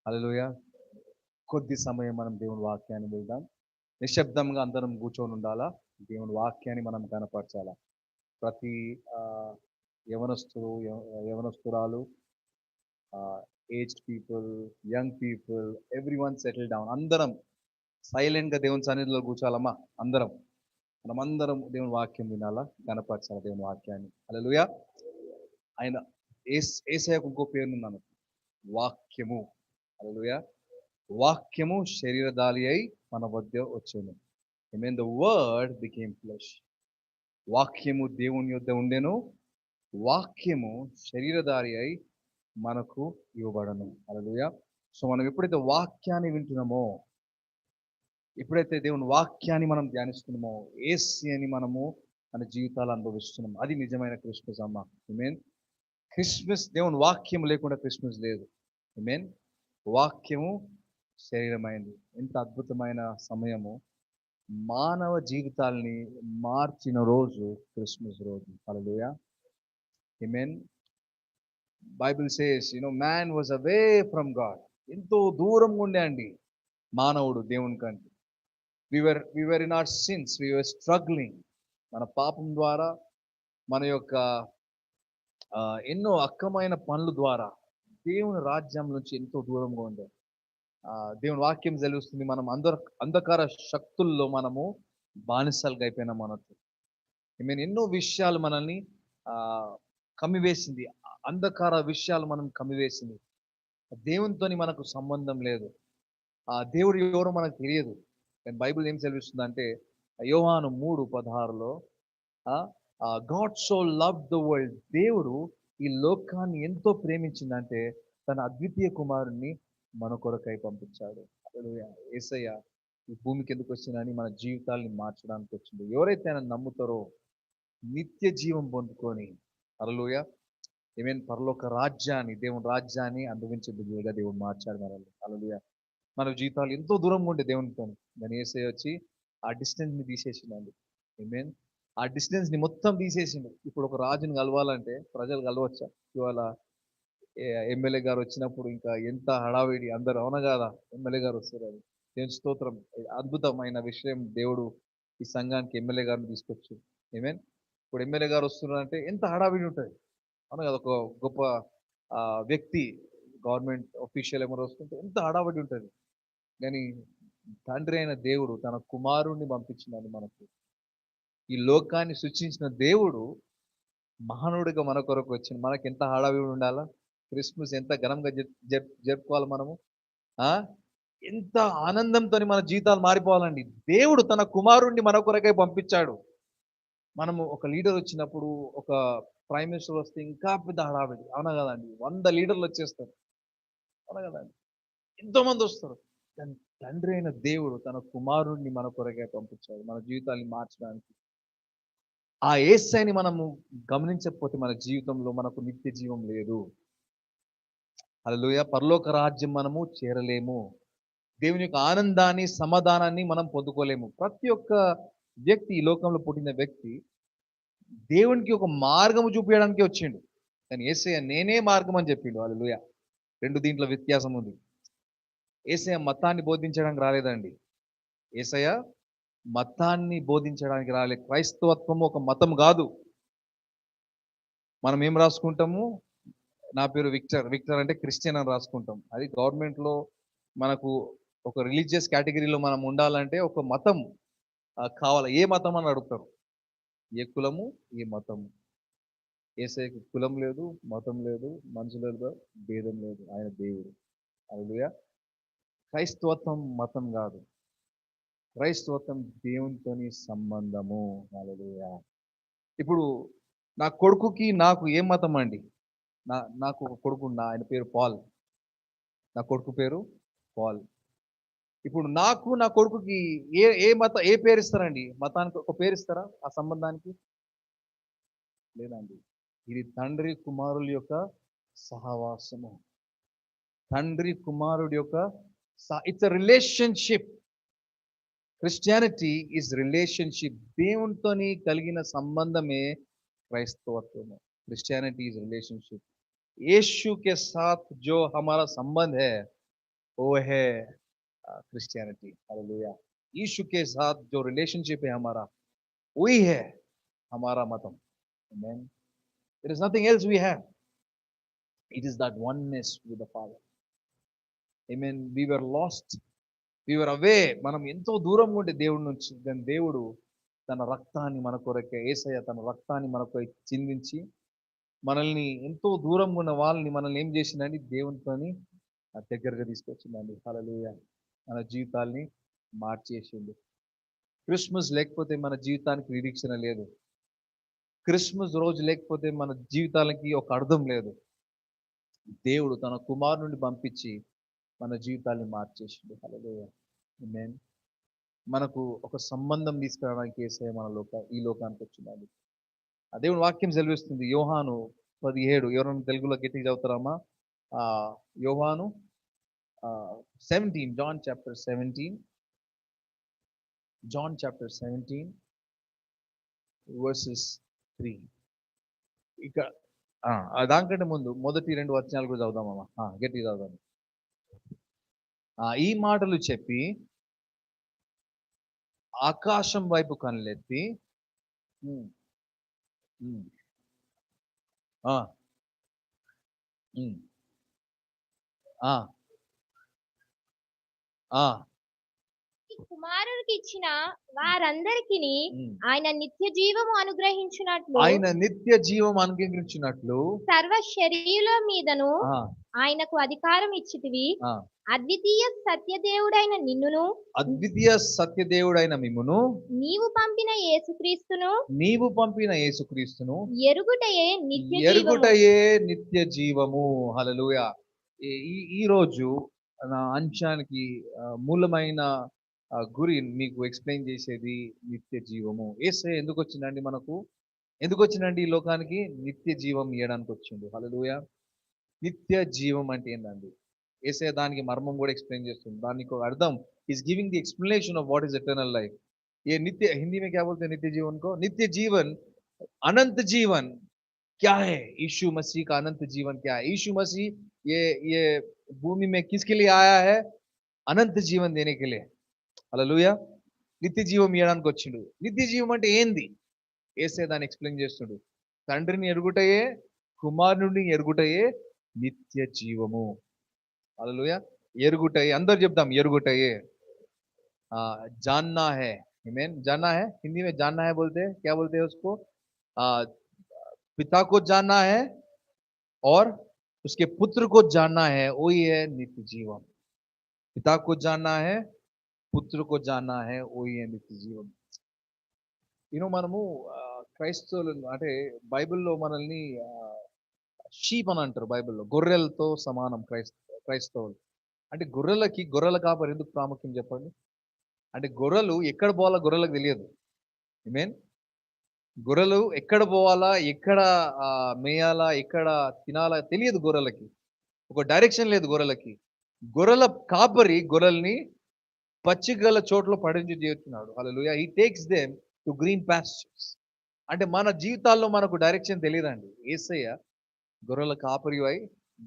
హల్లెలూయా. కొద్ది సమయం మనం దేవుని వాక్యాన్ని విందాం. నిశ్శబ్దంగా అందరం కూర్చొని ఉండాలా. దేవుని వాక్యాన్ని మనం కనపరచాలా. ప్రతి ఆహ్, యవనస్తులు, యవనస్తురాలు, aged people, young people, everyone settle down. అందరం సైలెంట్‌గా దేవుని సన్నిధిలో కూర్చోవాలమ్మా. అందరం. మనమందరం దేవుని వాక్యం వినాలా, కనపరచాలా దేవుని వాక్యాన్ని. హల్లెలూయా. ఆయన యేసయ్యకు ఇంకో పేరుందన్న వాక్యము. హల్లెలూయా. వాక్యము శరీరధారి అయి మన వద్ద వచ్చెను. ఆమేన్. The word became flesh. వాక్యము దేవుని యొద్ద ఉండెను. వాక్యము శరీరధారి అయి మనకు ఇవ్వబడను. హల్లెలూయా. సో మనం ఎప్పుడైతే వాక్యాన్ని వింటున్నామో, ఎప్పుడైతే దేవుని వాక్యాన్ని మనం ధ్యానిస్తున్నామో, యేసయ్యని మనము మన జీవితాలు అనుభవిస్తున్నాం. అది నిజమైన క్రిస్మస్ అమ్మ. ఆమేన్. క్రిస్మస్ దేవుని వాక్యం లేకుండా క్రిస్మస్ లేదు. ఆమేన్. వాక్యము శరీరమైంది. ఎంత అద్భుతమైన సమయము. మానవ జీవితాల్ని మార్చిన రోజు క్రిస్మస్ రోజు. హల్లెలూయా. ఆమేన్. Bible says man was away from God. ఎంతో దూరంగా ఉండే అండి మానవుడు దేవుని కంటే. we were in our sins, we were struggling. మన పాపం ద్వారా, మన యొక్క ఎన్నో అక్రమైన పనుల ద్వారా దేవుని రాజ్యం నుంచి ఎంతో దూరంగా ఉండే. దేవుని వాక్యం తెలుస్తుంది. మనం అంధకార శక్తుల్లో మనము బానిసలుగా అయిపోయినాం మనకు. ఎన్నో విషయాలు మనల్ని ఆ, కమ్మివేసింది. అంధకార విషయాలు మనం కమ్మివేసింది. దేవునితోని మనకు సంబంధం లేదు. ఆ దేవుడు ఎవరో మనకు తెలియదు. కానీ బైబిల్ ఏం సెలవిస్తుందంటే యోహాను 3:16లో God so love the world, దేవుడు ఈ లోకాన్ని ఎంతో ప్రేమించిందంటే తన అద్వితీయ కుమారుణ్ణి మన కొరకై పంపించాడు. యేసయ్య ఈ భూమికి ఎందుకు వచ్చిందని మన జీవితాల్ని మార్చడానికి వచ్చింది. ఎవరైతే ఆయన నమ్ముతారో నిత్య జీవం పొందుకొని, హల్లెలూయా, ఏమేన్ పరలోక రాజ్యాన్ని, దేవుని రాజ్యాన్ని అనుభవించే బిడ్డలుగా దేవుడు మార్చాడు మనల్ని. హల్లెలూయా. మన జీవితాలు ఎంతో దూరంగా ఉండే దేవునితో, దాని యేసయ్య వచ్చి ఆ డిస్టెన్స్ ని తీసేసిందండి. ఏమేన్. ఆ డిస్టెన్స్ ని మొత్తం తీసేసిండు. ఇప్పుడు ఒక రాజుని కలవాలంటే ప్రజలు కలవచ్చా? ఇవాళ ఎమ్మెల్యే గారు వచ్చినప్పుడు ఇంకా ఎంత హడావిడి, అందరు అవునా కాదా? ఎమ్మెల్యే గారు వస్తారు, అది దేవుని స్తోత్రం. అద్భుతమైన విషయం. దేవుడు ఈ సంఘానికి ఎమ్మెల్యే గారిని తీసుకొచ్చు. ఏమేన్. ఇప్పుడు ఎమ్మెల్యే గారు వస్తున్నారంటే ఎంత హడావిడి ఉంటుంది, అవునా కదా? ఒక గొప్ప వ్యక్తి, గవర్నమెంట్ ఆఫీషియల్ ఎవరు వస్తుంటే ఎంత హడావిడి ఉంటుంది. కానీ తండ్రి అయిన దేవుడు తన కుమారుణ్ణి పంపించినాడు మనకు. ఈ లోకాన్ని సృష్టించిన దేవుడు మహానుడిగా మన కొరకు వచ్చింది. మనకి ఎంత హడావిడి ఉండాలా? క్రిస్మస్ ఎంత ఘనంగా జరుపుకోవాలి మనము. ఆ ఎంత ఆనందంతో మన జీవితాలు మారిపోవాలండి. దేవుడు తన కుమారుణ్ణి మన కొరకై పంపించాడు. మనము ఒక లీడర్ వచ్చినప్పుడు, ఒక ప్రైమ్ మినిస్టర్ వస్తే ఇంకా పెద్ద హడావిడి, అవునా కదండి? 100 లీడర్లు వచ్చేస్తారు, అవునా కదండి? ఎంతో మంది వస్తారు. కానీ తండ్రి అయిన దేవుడు తన కుమారుణ్ణి మన కొరకే పంపించాడు మన జీవితాన్ని మార్చడానికి. ఆ యేసయ్యని మనము గమనించకపోతే మన జీవితంలో మనకు నిత్య జీవం లేదు. హల్లెలూయా. పరలోక రాజ్యం మనము చేరలేము. దేవుని యొక్క ఆనందాన్ని, సమాధానాన్ని మనం పొందుకోలేము. ప్రతి ఒక్క వ్యక్తి, ఈ లోకంలో పుట్టిన వ్యక్తి దేవునికి ఒక మార్గము చూపించడానికి వచ్చిండు. కానీ యేసయ్య నేనే మార్గం అని చెప్పిండు. హల్లెలూయా. రెండు దీంట్లో వ్యత్యాసం ఉంది. యేసయ్య మతాన్ని బోధించడానికి రాలేదండి. యేసయ్య మతాన్ని బోధించడానికి రాలేదు. క్రైస్తవత్వం ఒక మతం కాదు. మనం ఏం రాసుకుంటాము? నా పేరు విక్టర్. విక్టర్ అంటే క్రిస్టియన్ అని రాసుకుంటాం. అది గవర్నమెంట్లో మనకు ఒక రిలీజియస్ కేటగిరీలో మనం ఉండాలంటే ఒక మతం కావాలి. ఏ మతం అని అడుగుతారు. ఏ కులము, ఏ మతము. యేసయ్యకు కులం లేదు, మతం లేదు, మనుషులతో భేదం లేదు. ఆయన దేవుడు. హల్లెలూయా. క్రైస్తవత్వం మతం కాదు. క్రైస్తవత్వం దేవునితోని సంబంధము. హల్లెలూయా. ఇప్పుడు నా కొడుకుకి నాకు ఏం మతం అండి? నాకు ఒక కొడుకు, ఆయన పేరు పాల్. నా కొడుకు పేరు పాల్. ఇప్పుడు నాకు నా కొడుకుకి ఏ పేరు ఇస్తారండి? మతానికి ఒక పేరు ఇస్తారా ఆ సంబంధానికి? లేదండి. ఇది తండ్రి కుమారుల యొక్క సహవాసము. తండ్రి కుమారుడి యొక్క it's a relationship. Christianity is relationship. దేవునితోని కలిగిన సంబంధమే క్రైస్తవత్వము. Christianity is relationship. यीशु के साथ जो हमारा संबंध है वो है क्रिश्चियनिटी। हालेलुया। यीशु के साथ जो रिलेशनशिप है हमारा, वही है हमारा मतम। Amen. There is nothing else we have. It is that oneness with the Father. Amen. We were lost. We were away. మనం ఎంతో దూరంగా ఉండే దేవుడి నుంచి, కానీ దేవుడు తన రక్తాన్ని మన కొరకే, యేసయ్య తన రక్తాన్ని మన కొరకు చిందించి మనల్ని ఎంతో దూరంగా ఉన్న వాళ్ళని మనల్ని ఏం చేసిందండి? దేవునితోని దగ్గరగా తీసుకొచ్చిందండి. హల్లెలూయా. మన జీవితాల్ని మార్చేసింది. క్రిస్మస్ లేకపోతే మన జీవితానికి నిరీక్షణ లేదు. క్రిస్మస్ రోజు లేకపోతే మన జీవితాలకి ఒక అర్థం లేదు. దేవుడు తన కుమారుని పంపించి మన జీవితాల్ని మార్చేసిండు. హల్లెలూయా. ఆమేన్. మనకు ఒక సంబంధం తీసుకురావడానికి యేసయ్య ఈ లోకానికి వచ్చిందండి. ఆ దేవుని వాక్యం సెలవిస్తుంది. యోహాను 17, ఎవరైనా తెలుగులో గట్టిగా చదువుతారమ్మా? యోహాను 17, John chapter 17, John chapter 17 verses 3. ఇక దానికంటే ముందు మొదటి 2 వచనాలు కూడా చదువుదామమ్మా. గట్టిగా చదువుదాం. ఈ మాటలు చెప్పి ఆకాశం వైపు కనులెత్తి కుమారుడికి ఇచ్చిన వారందరికీ ఆయన నిత్య జీవము అనుగ్రహించినట్లు సర్వ శరీరుల మీదను ఆయనకు అధికారం ఇచ్చితివి. అద్వితీయ సత్యదేవుడైన మిమ్మును నీవు పంపిన యేసుక్రీస్తును ఎరుగుటయే నిత్య జీవము. హల్లెలూయా. ఈ రోజు నా అంశానికి మూలమైన గురి మీకు ఎక్స్ప్లెయిన్ చేసేది నిత్య జీవము. యేసయ్య ఎందుకు వచ్చిందండి? ఎందుకు వచ్చిందండి ఈ లోకానికి? నిత్య జీవం ఇవ్వడానికి వచ్చిండు. హల్లెలూయా. నిత్య జీవం అంటే ఏంటండి? యేసయ్య దానికి మర్మం కూడా ఎక్స్ప్లెయిన్ చేస్తుంది. దానికి ఒక అర్థం, is giving the explanation of what is eternal life. ये नित्य, हिंदी में क्या बोलते हैं नित्य जीवन को? नित्य जीवन, अनंत जीवन क्या है? यीशु मसीह का अनंत जीवन क्या है? यीशु मसीह ये भूमि में किसके लिए आया है? अनंत जीवन देने के लिए. హల్లెలూయా. నిత్య జీవం ఇవ్వడానికి వచ్చిండు. నిత్య జీవం అంటే ఏంది? యేసయ్య దాన్ని ఎక్స్ప్లెయిన్ చేస్తుండు. తండ్రిని ఎరుగుటయే, కుమారుని ఎరుగుటయే నిత్య జీవము. హల్లెలూయా. ఎరుగుటయే, అందరు చెప్దాం ఎరుగుటయే. जानना है. आमीन. जानना है, हिंदी में जानना है बोलते हैं. क्या बोलते हैं उसको? पिता को जानना है और उसके पुत्र को जानना है, वही है नित्य जीवन. पिता को जानना है, पुत्र को जानना है, वही है नित्य जीवन. మనము క్రైస్తవులు అంటే బైబిల్లో మనల్ని షీప్ అని అంటారు. బైబిల్లో గొర్రెలతో సమానం క్రైస్తవులు. అంటే గొర్రెల కాపరి ఎందుకు ప్రాముఖ్యం చెప్పండి? అంటే గొర్రెలు ఎక్కడ పోవాలా గొర్రెలకు తెలియదు. ఆమేన్. గొర్రెలు ఎక్కడ పోవాలా, ఎక్కడ మేయాలా, ఎక్కడ తినాలా తెలియదు గొర్రెలకి. ఒక డైరెక్షన్ లేదు గొర్రెలకి. గొర్రెల కాపరి గొర్రెల్ని పచ్చిగల చోట్ల పడించి చేస్తున్నాడు. హల్లెలూయా. He takes them to green pastures. అంటే మన జీవితాల్లో మనకు డైరెక్షన్ తెలియదండి. యేసయ్య గొర్రెల కాపరి అయి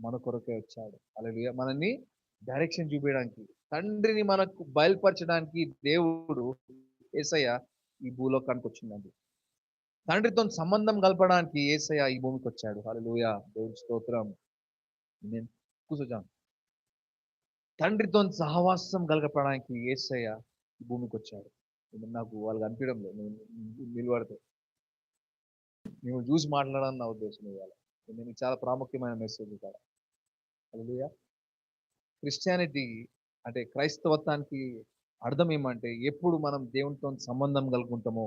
మన కొరకే వచ్చాడు. హల్లెలూయా. మనల్ని డైరెక్షన్ చూపించడానికి, తండ్రిని మనకు బయలుపరచడానికి దేవుడు యేసయ్య ఈ భూలోకానికి వచ్చిందండి. తండ్రితో సంబంధం కలపడానికి యేసయ్య ఈ భూమికి వచ్చాడు. హల్లెలూయా. దేవుని స్తోత్రం. నేను కూర్చోజాను. తండ్రితో సహవాసం కలగపడానికి యేసయ్య ఈ భూమికి వచ్చాడు. నాకు వాళ్ళకి అనిపించడం లేదు. నేను నిలబడితే నేను చూసి మాట్లాడాలని నా ఉద్దేశం. ఇవాళ నేను చాలా ప్రాముఖ్యమైన మెసేజ్ ఇక్కడ. హల్లెలూయా. క్రిస్టియానిటీ అంటే క్రైస్తవత్వానికి అర్థం ఏమంటే, ఎప్పుడు మనం దేవునితో సంబంధం కలుగుకుంటామో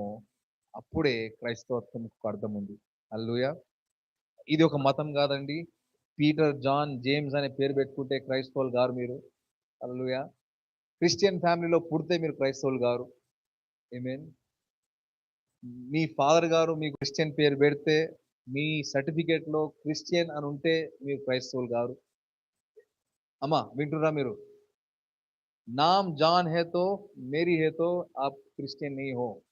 అప్పుడే క్రైస్తవత్వం అర్థం ఉంది. హల్లెలూయా. ఇది ఒక మతం కాదండి. పీటర్, జాన్, జేమ్స్ అనే పేరు పెట్టుకుంటే క్రైస్తవులు గారు మీరు. హల్లెలూయా. క్రిస్టియన్ ఫ్యామిలీలో పుడితే మీరు క్రైస్తవులు గారు. ఆమేన్. మీ ఫాదర్ గారు మీకు క్రిస్టియన్ పేరు పెడితే మీ సర్టిఫికేట్లో క్రిస్టియన్ అని ఉంటే మీరు క్రైస్తవులు గారు. అమ్మా వింటురా మీరు? नाम जॉन है तो मेरी है तो आप क्रिश्चियन नहीं हो.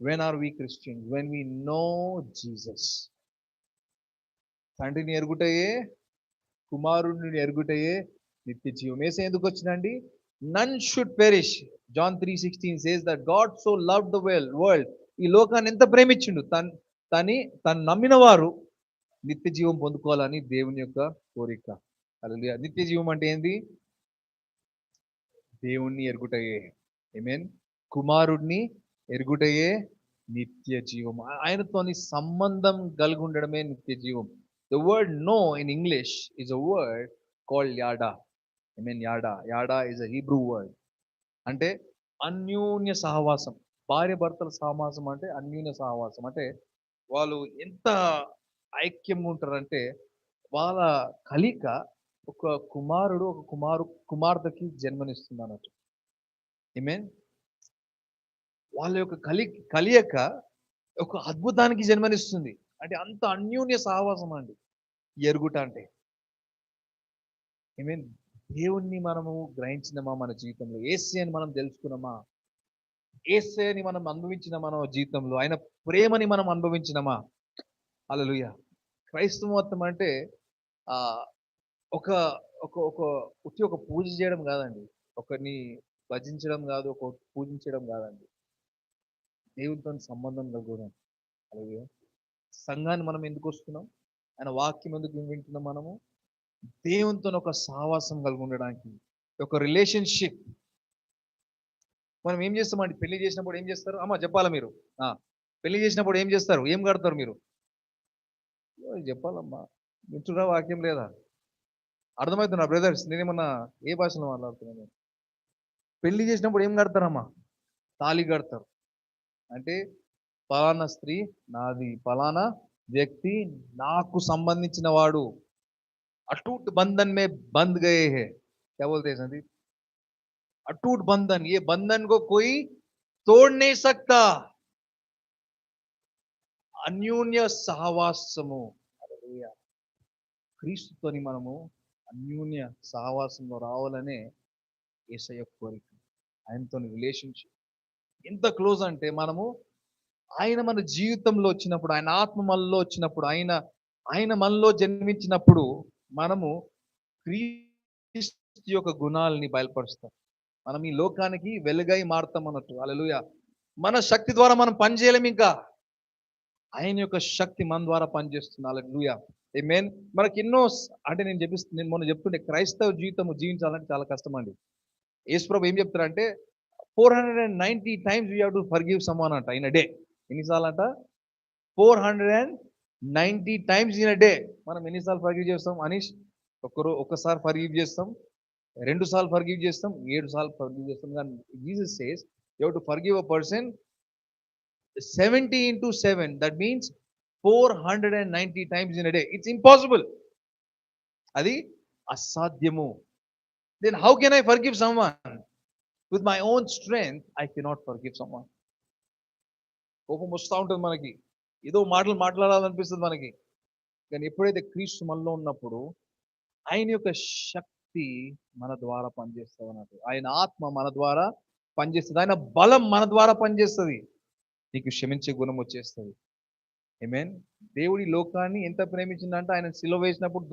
When are we Christians? When we know Jesus. తండ్రిని ఎరుగుటయే, కుమారుడిని ఎరుగుటయే నిత్య జీవం. యేసయ్య ఎందుకు వచ్చిందండి? None should perish. John 3:16 says that God so loved the world. ఈ లోకాన్ని ఎంత ప్రేమించిండు, తను నమ్మిన వారు నిత్య జీవం పొందుకోవాలని దేవుని యొక్క కోరిక. హల్లెలూయా. నిత్య జీవం అంటే ఏంది? దేవుణ్ణి ఎరుగుటయే. ఆమేన్. కుమారుడిని ఎరుగుటయే నిత్య జీవం. ఆయనతోని సంబంధం కలిగి ఉండడమే నిత్య జీవం. The word know in English is a word called yada. Amen. Yada is a Hebrew word. అంటే అన్యోన్య సహవాసం. భార్య భర్తల సహవాసం అంటే అన్యోన్య సహవాసం. అంటే వాళ్ళు ఎంత ఐక్యంగా ఉంటారంటే వాళ్ళ కలిక ఒక కుమారుడు ఒక కుమార్తెకి జన్మనిస్తుంది అన్నట్టు. ఆమేన్. వాళ్ళ యొక్క కలియక ఒక అద్భుతానికి జన్మనిస్తుంది. అంటే అంత అన్యోన్య సహవాసం అండి ఎరుగుట అంటే. ఐ మీన్ దేవుణ్ణి మనము గ్రహించినమా మన జీవితంలో? యేసయ్యని మనం తెలుసుకున్నామా? యేసయ్యని మనం అనుభవించిన మన జీవితంలో ఆయన ప్రేమని మనం అనుభవించినమా? హల్లెలూయా. క్రైస్తవత్వం అంటే ఆ ఒక ఒక ఒక ఒక పూజ చేయడం కాదండి, ఒకరిని భజించడం కాదు, ఒక పూజించడం కాదండి, దేవునితో సంబంధం కలుగుదాం. అలాగే సంఘాన్ని మనం ఎందుకు వస్తున్నాం? ఆయన వాక్యం ఎందుకు వింటున్నాం? మనము దేవునితో ఒక సహవాసం కలిగి ఉండడానికి, ఒక రిలేషన్షిప్. మనం ఏం చేస్తామండి? పెళ్లి చేసినప్పుడు ఏం చేస్తారు? అమ్మ చెప్పాలా మీరు? పెళ్లి చేసినప్పుడు ఏం చేస్తారు? ఏం కడతారు మీరు? చెప్పాలమ్మా, వింటున్నా వాక్యం లేదా? అర్థమవుతున్నా బ్రదర్స్? నేనేమన్నా ఏ భాషలో మాట్లాడుతున్నాను? పెళ్లి చేసినప్పుడు ఏం కడతారమ్మా? తాళి కడతారు. అంటే ఫలానా స్త్రీ నాది, ఫలానా వ్యక్తి నాకు సంబంధించిన వాడు. अटूट बंधन में बंध गए हैं. क्या बोलते हैं संदीप? अटूट बंधन. ये बंधन को कोई तोड़ नहीं सकता. అన్యోన్య సహవాసము. హల్లెలూయా. క్రీస్తుతోని మనము అన్యోన్య సహవాసంలో రావాలనే యేసయ్య కోరిక. ఆయనతో రిలేషన్షిప్ ఎంత క్లోజ్ అంటే మనము ఆయన మన జీవితంలో వచ్చినప్పుడు, ఆయన ఆత్మ మనలో వచ్చినప్పుడు, ఆయన మనలో జన్మించినప్పుడు మనము క్రీస్తు యొక్క గుణాలని బయలుపరుస్తాం. మనం ఈ లోకానికి వెలుగై మారుతాం అన్నట్టు. హల్లెలూయా. మన శక్తి ద్వారా మనం పని చేయలేం, ఇంకా ఆయన యొక్క శక్తి మన ద్వారా పనిచేస్తుంది. హల్లెలూయా. ఆమేన్. మనకి ఎన్నో అంటే నేను మొన్న చెప్తుంటే క్రైస్తవ జీవితం జీవించాలంటే చాలా కష్టం అండి. యేసుప్రభు ఏం చెప్తారంటే 490 times we have to forgive someone అంట ఇన్ a day. ఎన్నిసార్లు అంట? 490 times in a day. మనం ఎన్నిసార్లు ఫర్గివ్ చేస్తాం అనీష్? ఒక్కసారి ఫర్గివ్ చేస్తాం, 2 సార్లు ఫర్గివ్ చేస్తాం, 7 సార్లు ఫర్గివ్ చేస్తాం. కానీ Jesus says you have to forgive a person 70 into 7. That means 490 times in a day. It's impossible. అది అసాధ్యము. Then how can I forgive someone? With my own strength I cannot forgive someone. కోపం వస్తూ ఉంటుంది మనకి, ఏదో మాటలు మాట్లాడాలనిపిస్తుంది మనకి. కానీ ఎప్పుడైతే క్రీస్తు మనలో ఉన్నప్పుడు ఆయన యొక్క శక్తి మన ద్వారా పనిచేస్తుంది అన్నట్టు. ఆయన ఆత్మ మన ద్వారా పనిచేస్తుంది, ఆయన బలం మన ద్వారా పనిచేస్తుంది. నీకు క్షమించే గుణం వచ్చేస్తుంది. ఆమేన్. దేవుడి లోకాన్ని ఎంత ప్రేమించిందంటే ఆయన సిలువ వేసినప్పుడు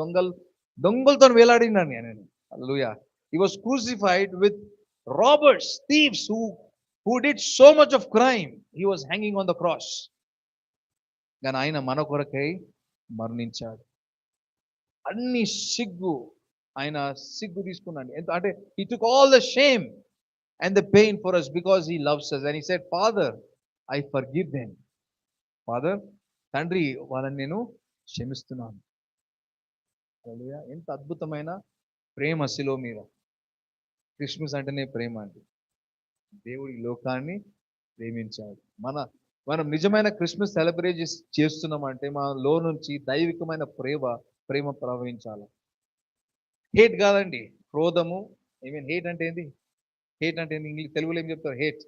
దొంగలతో వేలాడిందండి ఆయన. హల్లెలూయా. He was crucified with robbers, thieves who did so much of crime. He was hanging on the cross. కానీ ఆయన మన కొరకై మరణించాడు. అన్ని సిగ్గు ఆయన తీసుకున్నాడు. అంటే he took all the shame and the pain for us because he loves us. And he said, Father, I forgive them. Father, తండ్రి వాళ్ళని నేను క్షమిస్తున్నాను. హల్లెలూయా. ఎంత అద్భుతమైన ప్రేమ శిలువ మీద. క్రిస్మస్ అంటేనే ప్రేమ అండి. దేవుడి లోకాన్ని ప్రేమించాడు. మనం నిజమైన క్రిస్మస్ సెలబ్రేట్ చేస్తున్నామంటే మనలో నుంచి దైవికమైన ప్రేమ ప్రవహించాలి. హేట్ కాదండి, క్రోధము. హేట్ అంటే ఏంది? ఇంగ్లీష్ తెలుగులో ఏం చెప్తారు? హేట్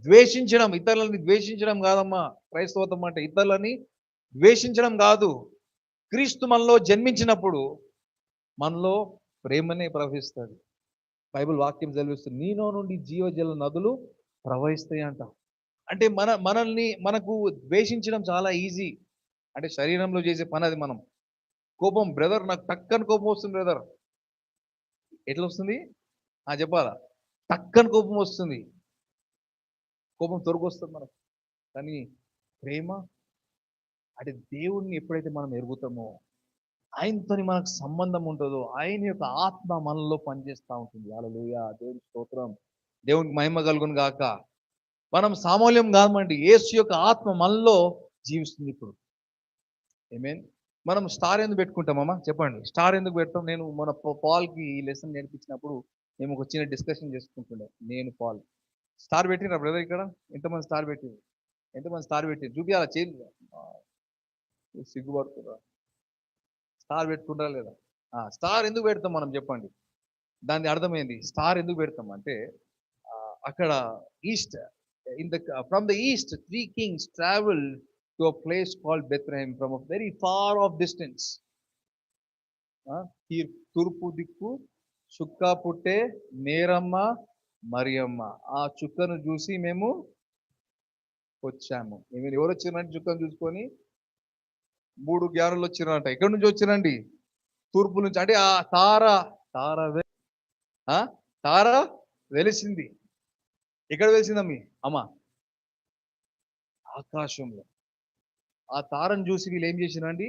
ద్వేషించడం, ఇతరులని ద్వేషించడం కాదమ్మా. క్రైస్తవత్వం అంటే ఇతరులని ద్వేషించడం కాదు. క్రీస్తు మనలో జన్మించినప్పుడు మనలో ప్రేమనే ప్రవహిస్తుంది. బైబిల్ వాక్యం చదివిస్తుంది, నీలో నుండి జీవజల నదులు ప్రవహిస్తాయి అంట. అంటే మనకు ద్వేషించడం చాలా ఈజీ. అంటే శరీరంలో చేసే పని అది. మనం కోపం, బ్రదర్ నాకు టక్కని కోపం వస్తుంది బ్రదర్, ఎట్లా వస్తుంది? చెప్పాలా? టక్కని కోపం వస్తుంది, కోపం తొలగొస్తుంది మనకు. కానీ ప్రేమ అంటే దేవుణ్ణి ఎప్పుడైతే మనం ఎరుగుతామో, ఆయనతోని మనకు సంబంధం ఉంటుందో, ఆయన యొక్క ఆత్మ మనలో పనిచేస్తూ ఉంటుంది. హల్లెలూయా, దేవుని స్తోత్రం, దేవునికి మహిమ కలుగును గాక. మనం సామాన్యం కాదండి, యేసు యొక్క ఆత్మ మనలో జీవిస్తుంది ఇప్పుడు. ఆమేన్. మనం స్టార్ ఎందుకు పెట్టుకుంటామమ్మా చెప్పండి? స్టార్ ఎందుకు పెడతాం? నేను మన పాల్కి ఈ లెసన్ నేర్పించినప్పుడు మేము ఒక చిన్న డిస్కషన్ చేసుకుంటుండే, నేను పాల్. స్టార్ పెట్టినరా బ్రదర్ ఇక్కడ? ఎంతమంది స్టార్ పెట్టింది? ఎంతమంది స్టార్ పెట్టింది? చూపియాలా? చేయండి, సిగ్గుపడుతురా. స్టార్ పెట్టుకుంటారా లేదా? స్టార్ ఎందుకు పెడతాం మనం చెప్పండి? దాని అర్థమైంది. స్టార్ ఎందుకు పెడతాం అంటే, అక్కడ east, from the east 3 kings traveled to a place called Bethlehem from a very far off distance. తూర్పు దిక్కు చుక్క పుట్టే నేరమ్మ మరియమ్మ, ఆ చుక్కను చూసి మేము వచ్చాము. ఎవరు వచ్చిరంటే చుక్కను చూసుకొని 3 జ్ఞానులు వచ్చిరంట. ఎక్కడి నుంచి వచ్చిరండి? తూర్పు నుంచి. అంటే ఆ తార వెలిసింది. ఎక్కడ వెలిసిందమ్మి అమ్మ? ఆకాశంలో. ఆ తారను చూసి వీళ్ళు ఏం చేసిరండి?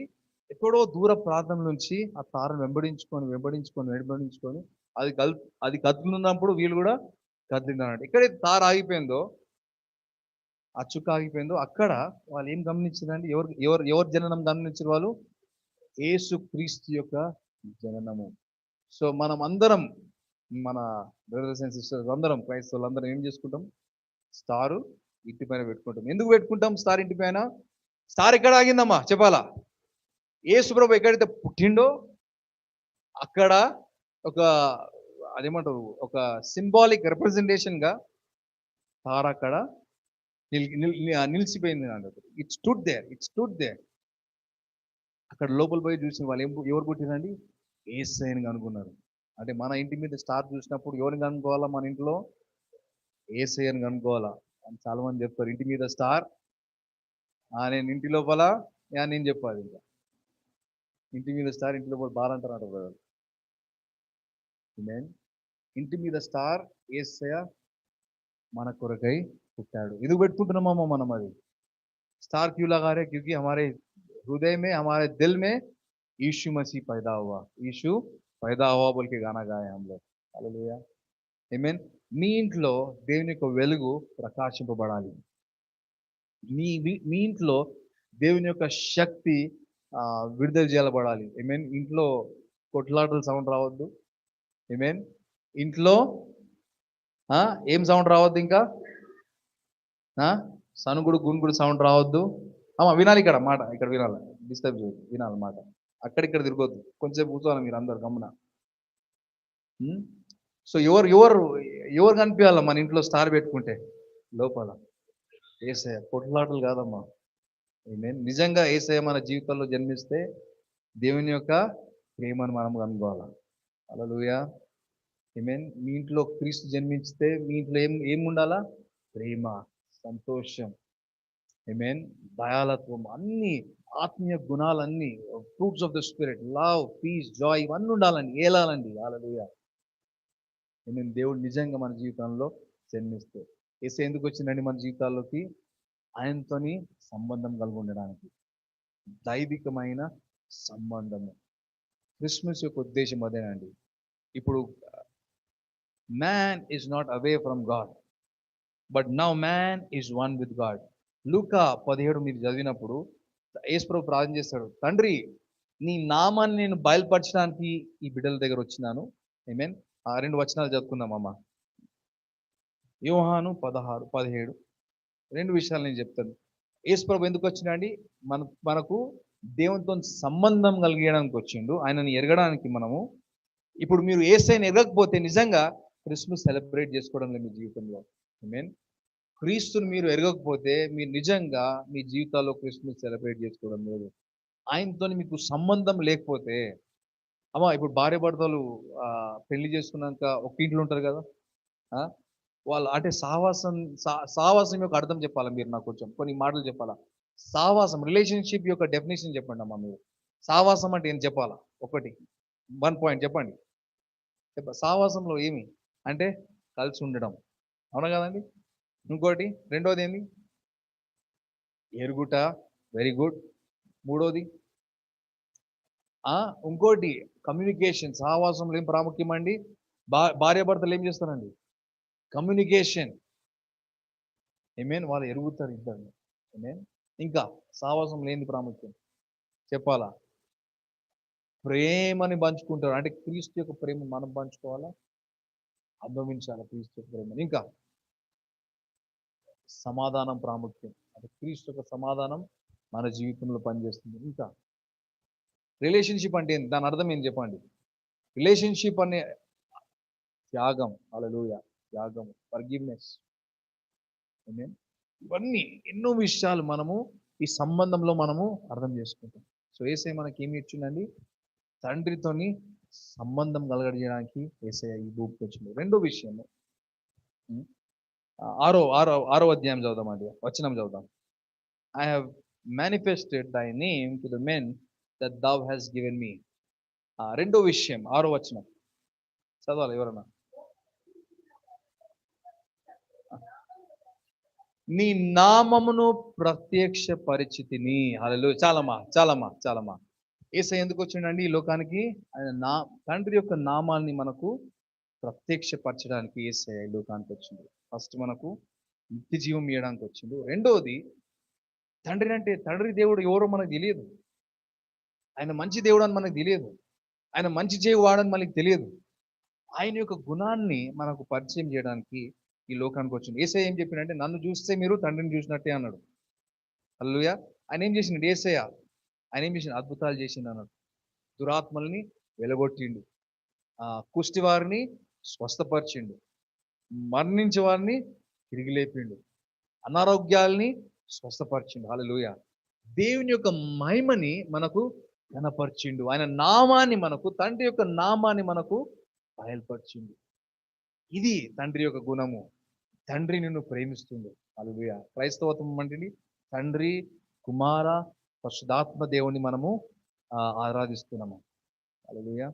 ఎక్కడో దూర ప్రాంతం నుంచి ఆ తారను వెంబడించుకొని అది కదులున్నప్పుడు వీళ్ళు కూడా కదిలినారంట. ఎక్కడైతే తార ఆగిపోయిందో, ఆ చుక్క ఆగిపోయిందో, అక్కడ వాళ్ళు ఏం గమనించారండి? ఎవరు జననం గమనించారు వాళ్ళు? యేసు క్రీస్తు యొక్క జననము. సో మనం అందరం, మన బ్రదర్స్ అండ్ సిస్టర్స్ అందరం, క్రైస్తవులు అందరం ఏం చేసుకుంటాం? స్టారు ఇంటి పైన పెట్టుకుంటాం. ఎందుకు పెట్టుకుంటాం స్టార్ ఇంటి పైన? స్టార్ ఎక్కడ ఆగిందమ్మా చెప్పాలా? యేసు ప్రభు ఎక్కడైతే పుట్టిండో అక్కడ ఒక, అదేమంటారు, ఒక సింబాలిక్ రిప్రజెంటేషన్ గా తార అక్కడ నిలిచిపోయింది అన్నట్టు. It stood there. అక్కడ లోపల పోయి చూసిన వాళ్ళు ఎవరు పుట్టినండి? యేసయ్యని కనుగొన్నారు. అంటే మన ఇంటి మీద స్టార్ చూసినప్పుడు ఎవరిని కనుక్కోవాలా? మన ఇంట్లో యేసయ్యని కనుక్కోవాలా అని చాలా మంది చెప్తారు. ఇంటి మీద స్టార్, నేను ఇంటి లోపల, నేను చెప్పాలి ఇంకా ఇంటి మీద స్టార్, ఇంటి లోపల బార్ అంటారు బ్రదర్. ఇంటి మీద స్టార్ యేసయ్య మన కొరకై పుట్టాడు. ఎందుకు పెట్టుకుంటున్నామమ్మా మనం? అది स्टार क्यों लगा रहे? क्योंकि हमारे हृदय में, हमारे दिल में यीशु मसीह पैदा हुआ, यीशु पैदा हुआ बोल के गाना गाए हम लोग. हालेलुया, आमीन. మీ ఇంట్లో దేవుని యొక్క వెలుగు ప్రకాశింపబడాలి. మీ ఇంట్లో దేవుని యొక్క శక్తి విడుదల చేయబడాలి. ఆమేన్. ఇంట్లో కొట్లాటల సౌండ్ రావద్దు. ఆమేన్. ఇంట్లో ఏం సౌండ్ రావద్దు? ఇంకా సనుగుడు గునుగుడు సౌండ్ రావద్దు. వినాలి ఇక్కడ మాట, ఇక్కడ వినాలి, డిస్టర్బ్ చేయదు, వినాలి మాట. అక్కడిక్కడ తిరగొద్దు, కొంచెంసేపు కూర్చోవాలి మీరు అందరు గమ్మున. సో ఎవరు కనిపించాల మన ఇంట్లో స్టార్ పెట్టుకుంటే? లోపల యేసయ్య. కొట్లాటలు కాదమ్మా. ఆమేన్. నిజంగా యేసయ్య మన జీవితంలో జన్మిస్తే దేవుని యొక్క ప్రేమను మనం కనుగొనాలి. హల్లెలూయా, ఆమేన్. మీ ఇంట్లో క్రీస్తు జన్మించితే మీ ఇంట్లో ఏం ఉండాలా? ప్రేమ, సంతోషం, ఆమేన్, దయాలత్వం, అన్ని ఆత్మీయ గుణాలన్నీ, fruits of the spirit, love, peace, joy, ఇవన్నీ ఉండాలండి, ఏలాలండి. హల్లెలూయా, ఆమేన్. దేవుడు నిజంగా మన జీవితంలో జన్మిస్తే. యేసయ్య ఎందుకు వచ్చిందండి మన జీవితాల్లోకి? ఆయనతోని సంబంధం కలిగి ఉండడానికి, దైవికమైన సంబంధము. క్రిస్మస్ యొక్క ఉద్దేశం అదేనండి. ఇప్పుడు man is not away from God, but now man is one with God. లూకా 17 మీరు చదివినప్పుడు యేసు ప్రభు ప్రార్థన చేస్తాడు, తండ్రి నీ నామాన్ని నేను బయలుపరచడానికి ఈ బిడ్డల దగ్గర వచ్చినాను. ఆమేన్. 2 వచనాలు చదువుకుందాం అమ్మ. యోహాను 16-17 2 విషయాలు నేను చెప్తాను. యేసు ప్రభు ఎందుకు వచ్చినాండి? మనకు దేవునితో సంబంధం కలిగడానికి వచ్చిండు, ఆయనని ఎరగడానికి. మనము ఇప్పుడు మీరు యేసయ్యని ఎరగకపోతే నిజంగా క్రిస్మస్ సెలబ్రేట్ చేసుకోవడం లేదు మీ జీవితంలో. ఆమేన్. క్రీస్తుని మీరు ఎరగకపోతే మీరు నిజంగా మీ జీవితాల్లో క్రిస్మస్ సెలబ్రేట్ చేసుకోవడం లేదు. ఆయనతో మీకు సంబంధం లేకపోతే, ఇప్పుడు భార్య భర్తలు పెళ్లి చేసుకున్నాక ఒక ఇంట్లో ఉంటారు కదా, వాళ్ళు అంటే సావాసం యొక్క అర్థం చెప్పాలా మీరు? నాకు కొంచెం కొన్ని మాటలు చెప్పాలా. సావాసం, రిలేషన్షిప్ యొక్క డెఫినేషన్ చెప్పండి అమ్మా మీరు. సావాసం అంటే ఏం చెప్పాలా? 1 పాయింట్ చెప్పండి. సావాసంలో ఏమి అంటే కలిసి ఉండడం, అవునా కదండి? ఇంకోటి రెండోది ఏంది? ఎరుగుట, వెరీ గుడ్. మూడోది ఇంకోటి కమ్యూనికేషన్. సహవాసంలో ఏం ప్రాముఖ్యం అండి? భార్యాభర్తలు ఏం చేస్తారండి? కమ్యూనికేషన్. ఏమేన్ వాళ్ళు ఎరుగుతారు ఇద్దరు. ఏమేన్ ఇంకా సహవాసంలో ఏంది ప్రాముఖ్యం చెప్పాలా? ప్రేమని పంచుకుంటారు. అంటే క్రీస్తు యొక్క ప్రేమ మనం పంచుకోవాలా, అనుభవించాలి క్రీస్తు యొక్క ప్రేమని. ఇంకా సమాధానం ప్రాముఖ్యం. అంటే క్రీస్తు యొక్క సమాధానం మన జీవితంలో పనిచేస్తుంది. ఇంకా రిలేషన్షిప్ అంటే ఏంటి? దాని అర్థం ఏంటి చెప్పండి? రిలేషన్షిప్ అనే త్యాగం. హల్లెలూయా. త్యాగం, ఫర్గివ్నెస్. ఇవన్నీ ఎన్నో విషయాలు మనము ఈ సంబంధంలో మనము అర్థం చేసుకుంటాం. సో యేసయ్య మనకి ఏమి ఇచ్చిందండి? తండ్రితోని సంబంధం కలగజేయడానికి యేసయ్య ఈ భూమికి వచ్చింది. రెండో విషయము, ఆరో ఆరో ఆరో అధ్యాయం చదువుదామండి, వచనం చదువుదాం. ఐ హావ్ మేనిఫెస్టెడ్ దై name to the men that thou hast given me. రెండో విషయం, ఆరో వచనం చదవాలి ఎవరన్నా. నీ నామమును ప్రత్యక్ష పరిచితిని. హల్లెలూయా. చాలమ్మా. యేసయ్య ఎందుకు వచ్చిండండి ఈ లోకానికి? ఆయన తండ్రి యొక్క నామాన్ని మనకు ప్రత్యక్షపరచడానికి యేసయ్య ఈ లోకానికి వచ్చింది. ఫస్ట్ మనకు నిత్య జీవం ఇవ్వడానికి వచ్చిండు. రెండోది, తండ్రి దేవుడు ఎవరో మనకు తెలియదు. ఆయన మంచి దేవుడు అని మనకు తెలియదు. ఆయన మంచి చేయవాడని మనకు తెలియదు. ఆయన యొక్క గుణాన్ని మనకు పరిచయం చేయడానికి ఈ లోకానికి వచ్చింది. యేసయ్య ఏం చెప్పినంటే, నన్ను చూస్తే మీరు తండ్రిని చూసినట్టే అన్నాడు. హల్లెలూయా. ఆయన ఏం చేసిండు యేసయ్య? ఆయన ఏం చేసిండు? అద్భుతాలు చేసిండు అన్నాడు. దురాత్మల్ని వెలగొట్టిండు, కుష్టి వారిని స్వస్థపరిచిండు, మరణించే వారిని తిరిగి లేపిండు, అనారోగ్యాల్ని స్వస్థపరిచిండు. హల్లెలూయా. దేవుని యొక్క మహిమని మనకు కనపరిచిండు. ఆయన నామాన్ని మనకు, తండ్రి యొక్క నామాన్ని మనకు బయలుపరిచిండు. ఇది తండ్రి యొక్క గుణము. తండ్రి నిన్ను ప్రేమిస్తుంది. హల్లెలూయా. క్రైస్తవత్వం అంటే తండ్రి, కుమార, పరిశుద్ధాత్మ దేవుని మనము ఆరాధిస్తున్నాము. హల్లెలూయా.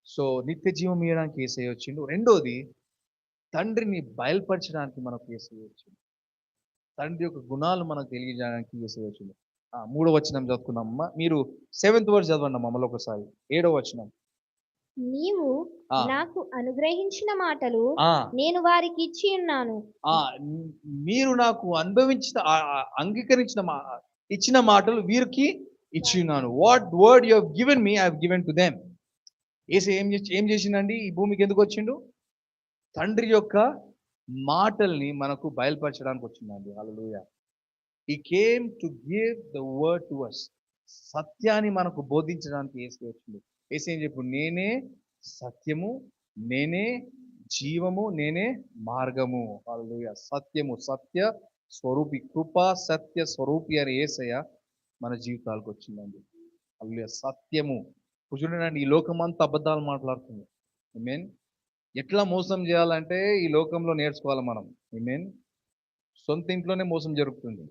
సో నిత్య జీవం ఇవ్వడానికి యేసయ్య వచ్చిండు. రెండోది, తండ్రిని బయలుపరచడానికి మనకు యేసయ్య వచ్చిండు. తండ్రి యొక్క గుణాలు మనకు తెలియజేయడానికి యేసయ్య వచ్చిండు. మూడో వచనం చదువుకుందామమ్మా. మీరు 7th వర్స్ చదవండి అమ్మా మళ్ళీ ఒకసారి. 7వ వచనం. నీవు నాకు అనుగ్రహించిన మాటలు నేను వారికి ఇచ్చి ఉన్నాను. మీరు నాకు అంగీకరించిన ఇచ్చిన మాటలు వీరికి ఇచ్చి ఉన్నాను. What word you have given me I have given to them. యేసయ్య ఏం చేసిండండి? ఈ భూమికి ఎందుకు వచ్చిండు? తండ్రి యొక్క మాటల్ని మనకు బయలుపరచడానికి వచ్చిందండి. హల్లెలూయా. He came to give the word to us. సత్యాన్ని మనకు బోధించడానికి యేసయ్య వచ్చిండు. యేసయ్య ఏం చెప్పు? నేనే సత్యము, నేనే జీవము, నేనే మార్గము. హల్లెలూయా. సత్యము, సత్య స్వరూపి, కృప సత్య స్వరూపి అని యేసయ్య మన జీవితాలకు వచ్చిందండి. హల్లెలూయా. సత్యము. చూడండి, ఈ లోకమంతా అబద్ధాలు మాట్లాడుతుంది. ఆమేన్. ఎట్లా మోసం చేయాలంటే ఈ లోకంలో నేర్చుకోవాలి మనం. ఆమేన్. సొంత ఇంట్లోనే మోసం జరుగుతుంది,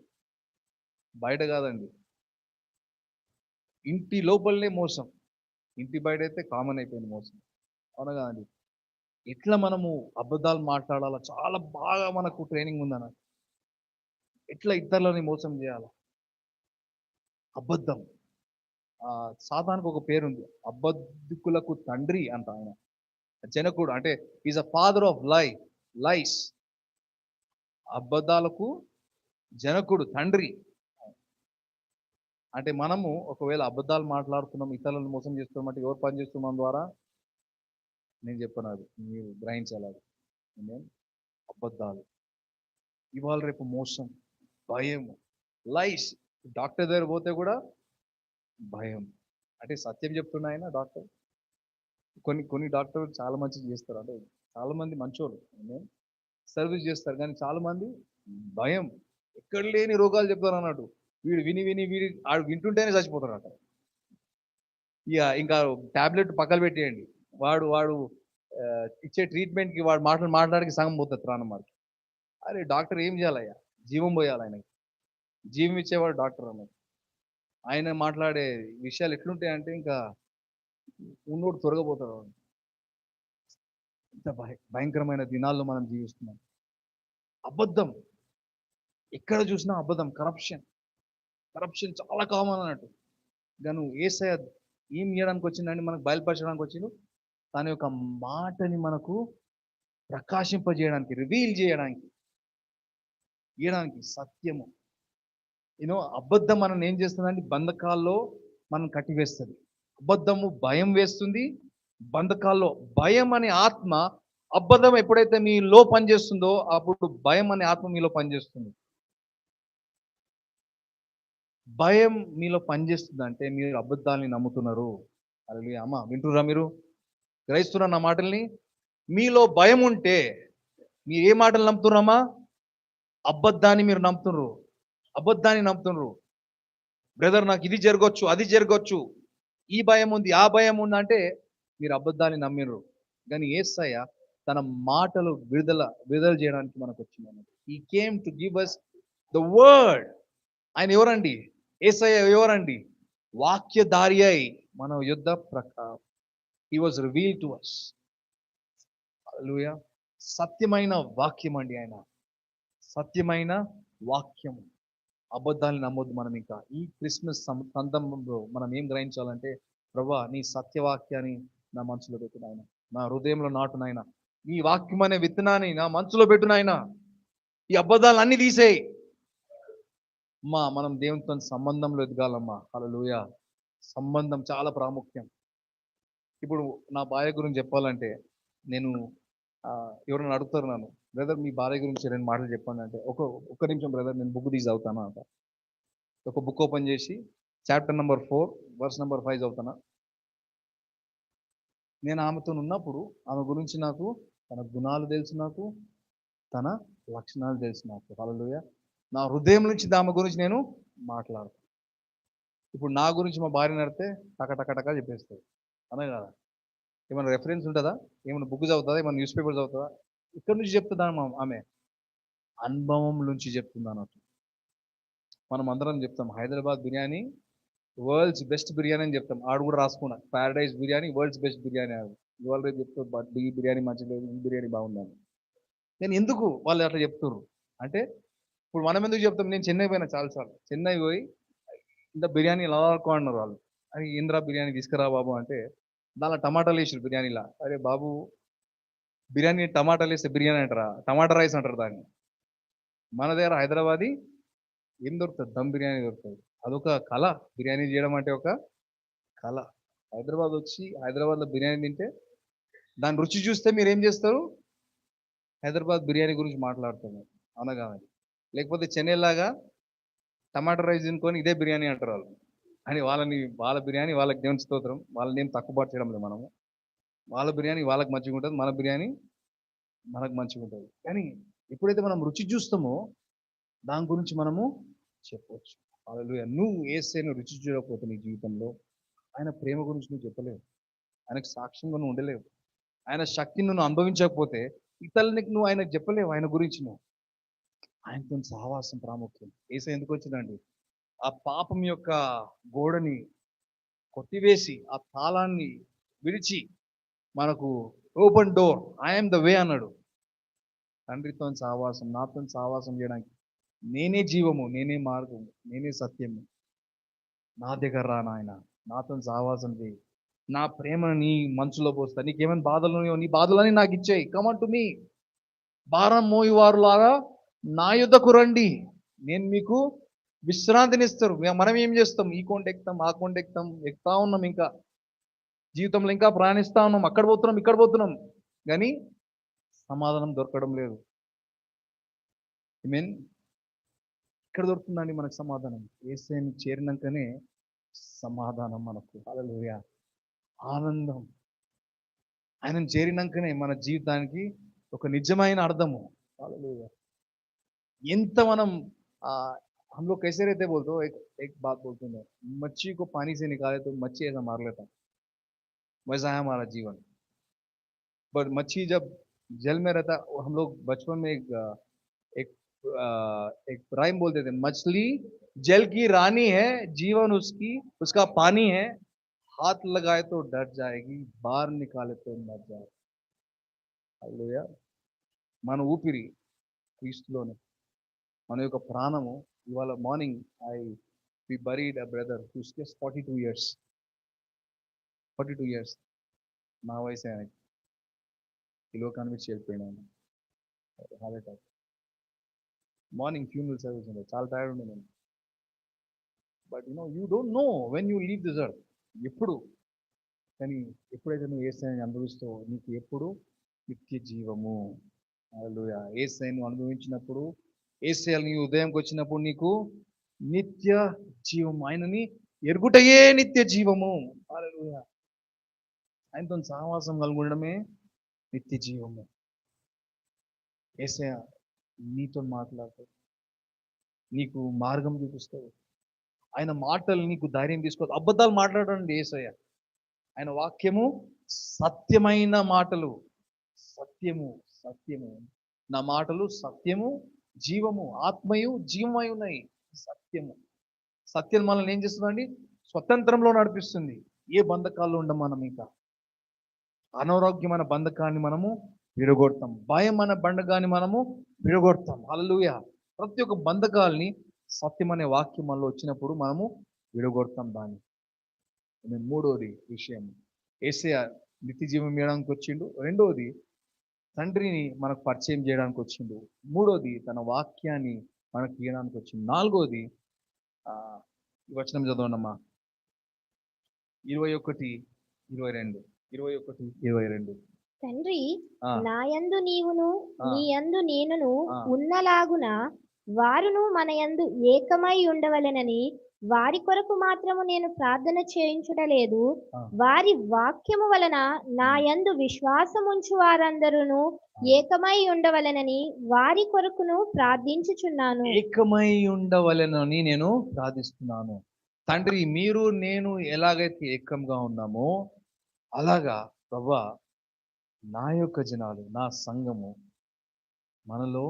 బయట కాదండి. ఇంటి లోపలనే మోసం, ఇంటి బయట అయితే కామన్ అయిపోయింది మోసం, అవునా కదండి? ఎట్లా మనము అబద్ధాలు మాట్లాడాలా చాలా బాగా మనకు ట్రైనింగ్ ఉందన్న. ఎట్లా ఇతరులని మోసం చేయాలా? అబద్ధం. సాతానికి ఒక పేరుంది, అబద్ధికులకు తండ్రి అంట ఆయన. జనకుడు అంటే ఈజ్ అ ఫాదర్ ఆఫ్ లైస్. అబద్ధాలకు జనకుడు, తండ్రి. అంటే మనము ఒకవేళ అబద్ధాలు మాట్లాడుతున్నాం, ఇతరులను మోసం చేస్తున్నామంటే ఎవరు పని చేస్తున్నాం ద్వారా? నేను చెప్పను, అది మీరు గ్రహించాలి. అది అబద్ధాలు. ఇవాళ రేపు మోసం, భయం, లైస్. డాక్టర్ దగ్గర పోతే కూడా భయం. అంటే సత్యం చెప్తున్నా ఆయన డాక్టర్. కొన్ని డాక్టర్లు చాలా మంచిగా చేస్తారు, అంటే చాలా మంది మంచోళ్ళు సర్వీస్ చేస్తారు, కానీ చాలా మంది భయం, ఎక్కడ లేని రోగాలు చెప్తారు అన్నట్టు. వీడు వీడు ఆడు వింటుంటేనే చచ్చిపోతారట. ఇంకా టాబ్లెట్ పక్కన పెట్టేయండి, వాడు ఇచ్చే ట్రీట్మెంట్కి వాడు మాట్లాడికి సగం పోతుంది ప్రాణం వాడికి. అరే డాక్టర్ ఏం చేయాలయ్యా? జీవం పోయాలి ఆయనకి. జీవం ఇచ్చేవాడు డాక్టర్ అన్నది. ఆయన మాట్లాడే విషయాలు ఎట్లుంటాయంటే ఇంకా ఉన్నోడు త్వరగా పోతాడు. ఇంత భయంకరమైన దినాల్లో మనం జీవిస్తున్నాం. అబద్ధం ఎక్కడ చూసినా అబద్ధం, కరప్షన్ చాలా కామన్ అన్నట్టు. గాను యేసయ్య ఏం చేయడానికి వచ్చిందండి? మనకు బయలుపరచడానికి వచ్చిండు. తన యొక్క మాటని మనకు ప్రకాశింపజేయడానికి, రివీల్ చేయడానికి సత్యము. అబద్ధం మనం ఏం చేస్తుందండి? బంధకాల్లో మనం కట్టివేస్తుంది. అబద్ధము భయం వేస్తుంది బంధకాల్లో. భయం అనే ఆత్మ, అబద్ధం ఎప్పుడైతే మీలో పనిచేస్తుందో అప్పుడు భయం అనే ఆత్మ మీలో పనిచేస్తుంది. భయం మీలో పనిచేస్తుంది అంటే మీరు అబద్ధాలని నమ్ముతున్నారు. హల్లెలూయా. అమ్మ వింటుర్రా? మీరు గ్రహిస్తున్నా నా మాటల్ని? మీలో భయం ఉంటే మీరు ఏ మాటలు నమ్ముతున్నారమ్మా? అబద్ధాన్ని మీరు నమ్ముతున్నారు. బ్రదర్ నాకు ఇది జరగొచ్చు, అది జరగొచ్చు, ఈ భయం ఉంది, ఆ భయం ఉంది అంటే మీరు అబద్ధాన్ని నమ్మినరు. కానీ యేసయ్య తన మాటలు విడుదల చేయడానికి మనకు వచ్చింది. He came to give us the word. ఆయన ఎవరండి? యేసయ్య ఎవరండి? వాక్యధారి అయి మన యుద్ధ he was revealed to us. హల్లెలూయా. సత్యమైన వాక్యం అండి ఆయన. సత్యమైన వాక్యము. అబద్ధాన్ని నమ్మొద్దు మనం. ఇంకా ఈ క్రిస్మస్ సందర్భంలో మనం ఏం గ్రహించాలంటే, ప్రభువా నీ సత్యవాక్యాన్ని నా మనసులో పెట్టు నాయన, నా హృదయంలో నాటు నాయన, నీ వాక్యం అనే విత్తనాన్ని నా మనసులో పెట్టు నాయన, ఈ అబద్ధాలు అన్ని తీసేయి. మనం దేవునితో సంబంధంలో ఎదగాలమ్మా. హల్లెలూయా. సంబంధం చాలా ప్రాముఖ్యం. ఇప్పుడు నా భార్య గురించి చెప్పాలంటే, నేను ఎవరైనా అడుగుతారు నన్ను, బ్రదర్ మీ భార్య గురించి 2 మాటలు చెప్పండి అంటే, ఒక్క నిమిషం బ్రదర్ నేను బుక్ తీసి చదువుతాను అంట. ఒక బుక్ ఓపెన్ చేసి చాప్టర్ నెంబర్ 4 వర్స్ నెంబర్ 5 చదువుతాను. నేను ఆమెతో ఉన్నప్పుడు ఆమె గురించి నాకు తన గుణాలు తెలుసు, నాకు తన లక్షణాలు తెలుసు నాకు. హల్లెలూయా. నా హృదయం నుంచి ఆమె గురించి నేను మాట్లాడతాను. ఇప్పుడు నా గురించి మా భార్య నడితే టక చెప్పేస్తుంది. అనే కదా? ఏమైనా రెఫరెన్స్ ఉంటుందా? ఏమైనా బుక్ చదువుతుందా? ఏమైనా న్యూస్ పేపర్ చదువుతుందా? ఇక్కడ నుంచి చెప్తుందా ఆమె? అనుభవం నుంచి చెప్తుంది అన్నట్టు. మనం అందరం చెప్తాం హైదరాబాద్ బిర్యానీ వరల్డ్స్ బెస్ట్ బిర్యానీ అని చెప్తాం. ఆడు కూడా రాసుకున్నా, Paradise biryani world's best biryani. ఇవాళ రేపు చెప్తారు ఈ బిర్యానీ మంచిగా లేదు, ఈ బిర్యానీ బాగుందని. నేను ఎందుకు వాళ్ళు అట్లా చెప్తుర్రు అంటే, ఇప్పుడు మనం ఎందుకు చెప్తాం? నేను చెన్నై పోయినా చాలాసార్లు. చెన్నై పోయి ఇంత బిర్యానీ ఎలా అన్నారు వాళ్ళు. అని ఇంద్రా బిర్యానీ తీసుకురా బాబు అంటే, దానిలో టమాటాలు వేసారు బిర్యానీలా. అరే బాబు, బిర్యానీ టమాటాలు వేస్తే బిర్యానీ అంటారా? టమాటా రైస్ అంటారు దాన్ని. మన దగ్గర హైదరాబాదీ ఏం దొరుకుతుంది? దమ్ బిర్యానీ దొరుకుతుంది. అదొక కళ. బిర్యానీ చేయడం అంటే ఒక కళ. హైదరాబాద్ వచ్చి హైదరాబాద్లో బిర్యానీ తింటే దాని రుచి చూస్తే మీరు ఏం చేస్తారు? హైదరాబాద్ బిర్యానీ గురించి మాట్లాడుతున్నారు. అవునగా? లేకపోతే చెన్నై లాగా టమాటా రైస్ తినుకొని ఇదే బిర్యానీ అంటారు వాళ్ళు. అని వాళ్ళ బిర్యానీ వాళ్ళకి దేవుని స్తోత్రం, వాళ్ళని ఏం తక్కువపాటు చేయడం లేదు మనము. వాళ్ళ బిర్యానీ వాళ్ళకి మంచిగా ఉంటుంది, మన బిర్యానీ మనకు మంచిగా ఉంటుంది. కానీ ఎప్పుడైతే మనం రుచి చూస్తామో దాని గురించి మనము చెప్పవచ్చు. హల్లెలూయా. నువ్వు యేసయ్యను రుచి చూడకపోతే నీ జీవితంలో ఆయన ప్రేమ గురించి నువ్వు చెప్పలేవు, ఆయనకు సాక్ష్యంగా నువ్వు ఉండలేవు. ఆయన శక్తిని నువ్వు అనుభవించకపోతే ఇతరులకి నువ్వు ఆయనకు చెప్పలేవు. ఆయన గురించి నువ్వు ఆయనతో సహవాసం ప్రాముఖ్యం. యేసయ్య ఎందుకు వచ్చిందండి? ఆ పాపం యొక్క గోడని కొట్టివేసి ఆ తాళాన్ని విడిచి మనకు open door, I'm the way అన్నాడు. తండ్రితో సహవాసం, నాతో సహవాసం చేయడానికి నేనే జీవము, నేనే మార్గము, నేనే సత్యము. నా దగ్గర రా నాయన, నాతో సహవాసం చేయి, నా ప్రేమను నీ మనసులో పోస్తా. నీకేమైనా బాధలు ఉన్నాయో నీ బాధలని నాకు ఇచ్చేయి. కమ్ టు మీ, భారం మోయువారులారా నా యుద్ధకు రండి, నేను మీకు విశ్రాంతినిస్తారు. మనం ఏం చేస్తాం? ఈ కొండ ఎక్కుతాం, ఆ కొండ ఎక్కుతా ఉన్నాం, ఇంకా జీవితంలో ఇంకా ప్రయాణిస్తా ఉన్నాం, అక్కడ పోతున్నాం కానీ సమాధానం దొరకడం లేదు. మీన్ ఇక్కడ దొరుకుతుందండి మనకు సమాధానం? యేసయ్యని చేరినాకనే సమాధానం మనకు. హల్లెలూయా. ఆనందం ఆయనను చేరినాకనే మన జీవితానికి ఒక నిజమైన అర్థము. హల్లెలూయా. ఎంత మనం हम लोग कैसे रहते बोलते हो, एक बात बोलते हैं, मच्छी को पानी से निकाले तो मच्छी ऐसा मार लेता, वैसा है हमारा जीवन. पर मच्छी जब जल में रहता, हम लोग बचपन में एक एक राइम बोलते थे, मछली जल की रानी है, जीवन उसका पानी है, हाथ लगाए तो डर जाएगी, बाहर निकाले तो मर जाएगी. హల్లెలూయా. మన ఊపిరి క్రీస్తులోనే, మన యొక్క ప్రాణము. ఇవాళ morning we buried a brother who's just 42 years. 42 years నా వయసు ఆయనకి. ఈ లోకాన్ని విడిచి వెళ్ళిపోయినాను. Heart attack. Morning funeral service ఉండే, చాలా టైర్డ్ ఉండే నేను. But you don't know when you leave this earth. ఎప్పుడు, కానీ ఎప్పుడైతే నువ్వు యేసయ్యని అనుభవిస్తావో నీకు ఎప్పుడు నిత్య జీవము. హల్లెలూయా. యేసయ్యను అనుభవించినప్పుడు, యేసయ్య నీ ఉదయంకి వచ్చినప్పుడు నీకు నిత్య జీవము. ఆయనని ఎరుగుటయే నిత్య జీవము. హల్లెలూయా. ఆయనతో సహవాసం కలిగి ఉండడమే నిత్య జీవము. యేసయ్య నీతో మాట్లాడతాడు, నీకు మార్గం చూపిస్తాడు. ఆయన మాటలు నీకు ధైర్యం తీసుకోవద్దు. అబద్ధాలు మాట్లాడండి యేసయ్య. ఆయన వాక్యము సత్యమైన మాటలు. సత్యము, సత్యము. నా మాటలు సత్యము, జీవము, ఆత్మయు జీవమై ఉన్నాయి. సత్యము. సత్యం మనల్ని ఏం చేస్తుందండి? స్వతంత్రంలో నడిపిస్తుంది. ఏ బంధకాల్లో ఉండం మనం. ఇంకా అనారోగ్యమైన బంధకాన్ని మనము విరగొడతాం. భయం అనే బంధకాన్ని మనము విరగొడతాం. హల్లెలూయా. ప్రతి ఒక్క బంధకాల్ని సత్యం అనే వాక్యం మనలో వచ్చినప్పుడు మనము విరగొడతాం దాన్ని. మూడోది విషయం, యేసయ్య నిత్య జీవం ఇవ్వడానికి వచ్చిండు. రెండోది తండ్రిని మనకు పరిచయం చేయడానికి వచ్చిండు. మూడోది తన వాక్యాన్ని మనకు ఇవ్వడానికి వచ్చింది. నాలుగోది ఈ వచనం చదవండమ్మా. 21:22. 21:22. తండ్రి, నాయందు నీవును నీయందు నేనును ఉన్నలాగున వారును మన యందు ఏకమై ఉండవలెనని వారి కొరకు మాత్రము నేను ప్రార్థన చేయించుటలేదు. వారి వాక్యము వలన నా యందు విశ్వాసముంచు వారందరూ ఏకమై ఉండవలెనని వారి కొరకును ప్రార్థించుచున్నాను. ఏకమై ఉండవలెనని నేను ప్రార్థిస్తున్నాను. తండ్రి, మీరు నేను ఎలాగైతే ఏకంగా ఉన్నామో అలాగా ప్రభువా నా యొక్క జనాలు, నా సంఘము మనలో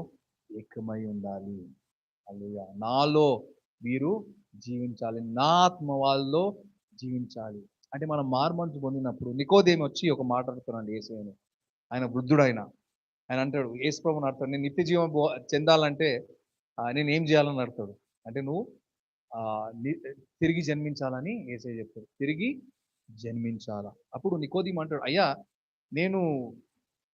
ఏకమై ఉండాలి. హల్లెలూయా. నాలో వీరు జీవించాలి, నా ఆత్మ వాళ్ళలో జీవించాలి. అంటే మనం మారుమనసు పొందినప్పుడు నికోదేము వచ్చి ఒక మాట అడుగుతున్నాడు యేసయ్యను. ఆయన వృద్ధుడు. ఆయన అంటాడు, యేసు ప్రభువుని అడుగుతాడు, నేను నిత్య జీవం చెందాలంటే నేను ఏం చేయాలని అడుగుతాడు. అంటే నువ్వు తిరిగి జన్మించాలని యేసయ్య చెప్తాడు. తిరిగి జన్మించాలా. అప్పుడు నికోదేము అంటాడు, అయ్యా నేను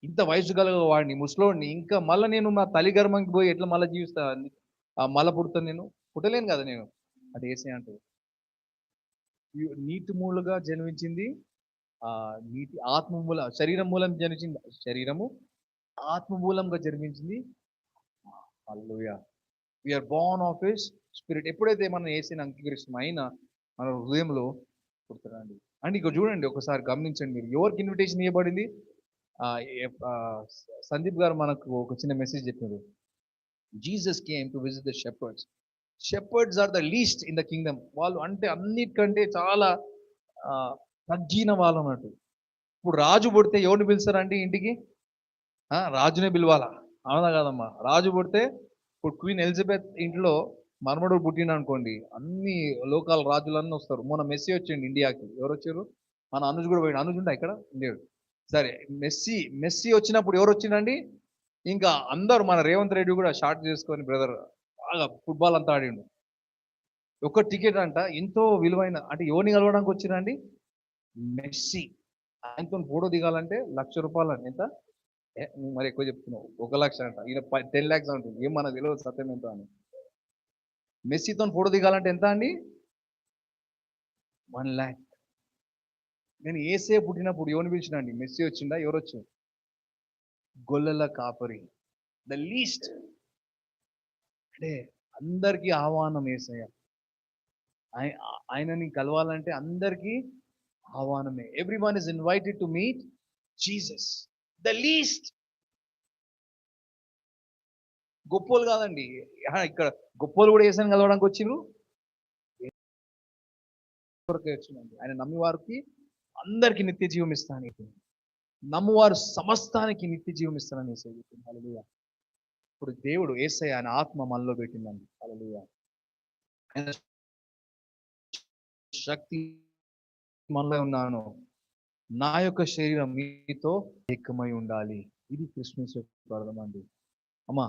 ఇంత వయసు గల వాడిని, ముసలోడిని, ఇంకా మళ్ళీ నేను మా తల్లి గర్భంకి పోయి ఎట్లా మళ్ళీ జీవిస్తా, మళ్ళీ పుడతాను, నేను పుట్టలేను కదా నేను. అంటే యేసయ్య అంటాడు, నీటి మూలుగా జన్మించింది నీటి ఆత్మ మూల, శరీరం మూలం జన్మించింది శరీరము, ఆత్మ మూలంగా జన్మించింది. హల్లెలూయా. We are born of his spirit. ఎప్పుడైతే మనం యేసయ్యని అంగీకరిస్తామో ఆయన మన హృదయంలో పుడతాడండి. అండ్ ఇక చూడండి, ఒకసారి గమనించండి మీరు, ఎవరికి ఇన్విటేషన్ ఇవ్వబడింది? సందీప్ గారు మనకు ఒక చిన్న మెసేజ్ చెప్పారు. Jesus came to visit the shepherds. Shepherds are the least in the kingdom. వాళ్ళు అంటే అన్నిటికంటే చాలా తగ్గిన వాళ్ళు అన్నట్టు. ఇప్పుడు రాజు పుడితే ఎవరిని పిలుస్తారండి ఇంటికి? రాజునే పిలవాలా? అవునా కాదమ్మా? రాజు పుడితే ఇప్పుడు క్వీన్ ఎలిజబెత్ ఇంట్లో మర్మడు పుట్టిన అనుకోండి, అన్ని లోకాల రాజులన్నీ వస్తారు. మొన్న మెస్సీ వచ్చిండు ఇండియాకి. ఎవరు వచ్చారు? మన అనుజ్ కూడా పోయాడు. అనుజ్ ఉండే ఇక్కడ ఉండేడు. సరే, మెస్సీ వచ్చినప్పుడు ఎవరు వచ్చిండండి? ఇంకా అందరు, మన రేవంత్ రెడ్డి కూడా షార్ట్ చేసుకొని బ్రదర్ బాగా ఫుట్బాల్ అంతా ఆడిండు. ఒక టికెట్ అంట ఎంతో విలువైన, అంటే ఎవరిని కలవడానికి వచ్చిరండి? మెస్సీ. ఆయనతో ఫోటో దిగాలంటే ₹1,00,000 అండి. ఎంత? మరి ఎక్కువ చెప్తున్నావు. 1,00,000 అంట. ఈయన 10 lakhs అంటుంది. ఏం మనకు తెలియదు సత్యం ఎంత అని. మెస్సీతో ఫోటో దిగాలంటే ఎంత అండి? 1 lakh. నేను యేసయ్య పుట్టినప్పుడు ఎవరిని పిలిచినండి? మెస్సీ వచ్చిండా? ఎవరు వచ్చారు? గొల్లల కాపరి, ద లీస్ట్. అంటే అందరికీ ఆహ్వానం యేసయ్య. ఆయనని కలవాలంటే అందరికీ ఆహ్వానమే. Everyone is invited to meet Jesus, the least. గొప్పోలు కాదండి. ఇక్కడ గొప్పోలు కూడా యేసయ్యని కలవడానికి వచ్చిండ్రు. ఆయన నమ్మి వారికి అందరికీ నిత్య జీవం ఇస్తాను, నమ్మువారు సమస్తానికి నిత్య జీవం ఇస్తానని యేసయ్య చెప్పింది. హల్లెలూయా. ఇప్పుడు దేవుడు యేసయ్య ఆయన ఆత్మ మనలో పెట్టిందండి. హల్లెలూయా. ఆయన శక్తి మనలో ఉన్నాను. నా యొక్క శరీరం మీతో ఏకమై ఉండాలి. ఇది క్రిస్మస్ యొక్క అర్థం అండి. అమ్మా,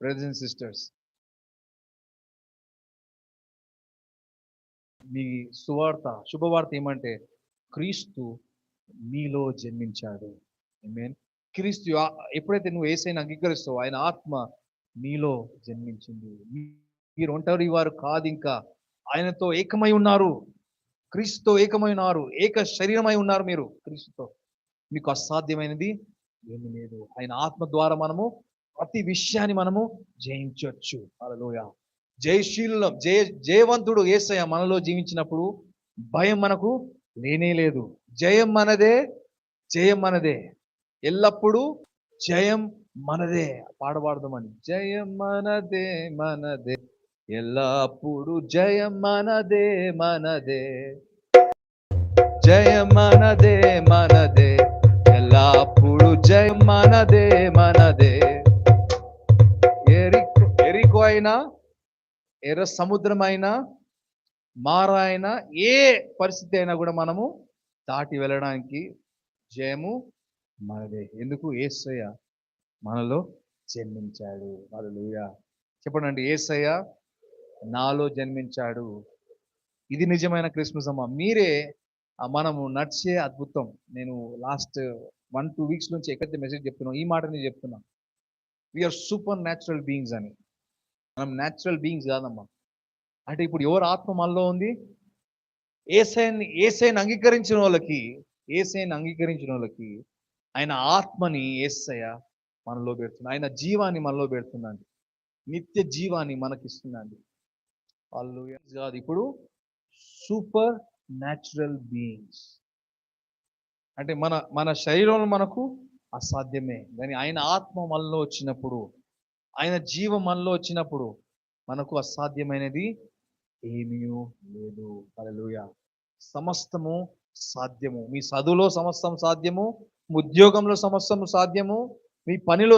బ్రదర్స్ అండ్ సిస్టర్స్, మీ శుభవార్త ఏమంటే క్రీస్తు మీలో జన్మించాడు. ఆమేన్. క్రీస్తు ఎప్పుడైతే నువ్వు యేసయ్యను అంగీకరిస్తావో ఆయన ఆత్మ నీలో జన్మించింది. మీరు ఒంటరి వారు కాదు, ఇంకా ఆయనతో ఏకమై ఉన్నారు. క్రీస్తుతో ఏకమై ఉన్నారు, ఏక శరీరమై ఉన్నారు మీరు క్రీస్తుతో. మీకు అసాధ్యమైనది ఏమీ లేదు. ఆయన ఆత్మ ద్వారా మనము ప్రతి విషయాన్ని మనము జయించవచ్చు. హల్లెలూయా. జయశీలం జయవంతుడు యేసయ్య మనలో జీవించినప్పుడు భయం మనకు లేనే లేదు. జయం మనదే, జయం మనదే, ఎల్లప్పుడూ జయం మనదే. పాడబాడదామని, జయం మనదే మనదే, ఎల్లప్పుడు జయం మనదే మనదే, జయం మనదే మనదే, ఎల్లప్పుడు జయం మనదే మనదే. ఎరికో అయినా, ఎర్ర సముద్రం అయినా, మారా అయినా, ఏ పరిస్థితి అయినా కూడా మనము దాటి వెళ్ళడానికి జయము మనదే. ఎందుకు? యేసయ్య మనలో జన్మించాడు. హల్లెలూయా. చెప్పండి, యేసయ్య నాలో జన్మించాడు. ఇది నిజమైన క్రిస్మస్ అమ్మ. మీరే మనము నడిచే అద్భుతం. నేను లాస్ట్ 1-2 వీక్స్ నుంచి ఎక్కడైతే మెసేజ్ చెప్తున్నాను, ఈ మాట నేను చెప్తున్నా, వీఆర్ సూపర్ న్యాచురల్ బీయింగ్స్ అని. మనం న్యాచురల్ బీయింగ్స్ కాదమ్మా. అంటే ఇప్పుడు ఎవరు ఆత్మ మనలో ఉంది? యేసయ్యని అంగీకరించిన వాళ్ళకి ఆయన ఆత్మని యేసయ్య మనలో పెడుతున్నాడు. ఆయన జీవాన్ని మనలో పెడుతున్నాడు. నిత్య జీవాన్ని మనకిస్తున్నాడు. వాళ్ళు కాదు, ఇప్పుడు సూపర్ న్యాచురల్ బీయింగ్స్. అంటే మన శరీరంలో మనకు అసాధ్యమే, కానీ ఆయన ఆత్మ మనలో వచ్చినప్పుడు, ఆయన జీవం మనలో వచ్చినప్పుడు మనకు అసాధ్యమైనది ఏమీ లేదు. హల్లెలూయా. సమస్తము సాధ్యము. మీ చదువులో సమస్తం సాధ్యము, మీ ఉద్యోగంలో సమస్తము సాధ్యము, మీ పనిలో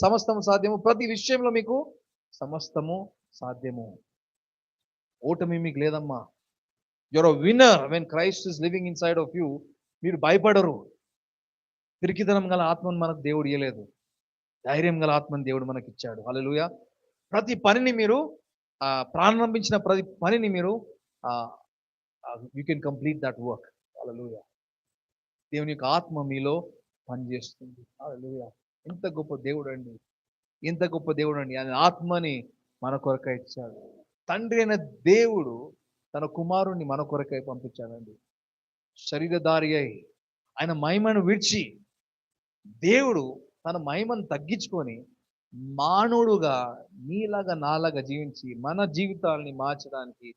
సమస్తము సాధ్యము, ప్రతి విషయంలో మీకు సమస్తము సాధ్యము. ఓటమి మీకు లేదమ్మా. Your a winner when Christ is living in side of you. మీరు భయపడరు. పిరికితనం గల ఆత్మను మనకు దేవుడు ఇయ్యలేదు, ధైర్యం గల ఆత్మను దేవుడు మనకి ఇచ్చాడు. హల్లెలూయా. ప్రతి పనిని మీరు ప్రారంభించిన ప్రతి పనిని మీరు you can complete that work. హల్లెలూయా. దేవుని యొక్క ఆత్మ మీలో పనిచేస్తుంది. హల్లెలూయా. ఎంత గొప్ప దేవుడు అండి, ఎంత గొప్ప దేవుడు అండి. ఆయన ఆత్మని మన కొరకై ఇచ్చాడు. తండ్రి అయిన దేవుడు తన కుమారుణ్ణి మన కొరకై పంపించాడండి. శరీరధారి అయి ఆయన మహిమను విడిచి దేవుడు తన మహిమను తగ్గించుకొని మానవుడుగా నీలాగా నాలాగా జీవించి మన జీవితాలని మార్చడానికి,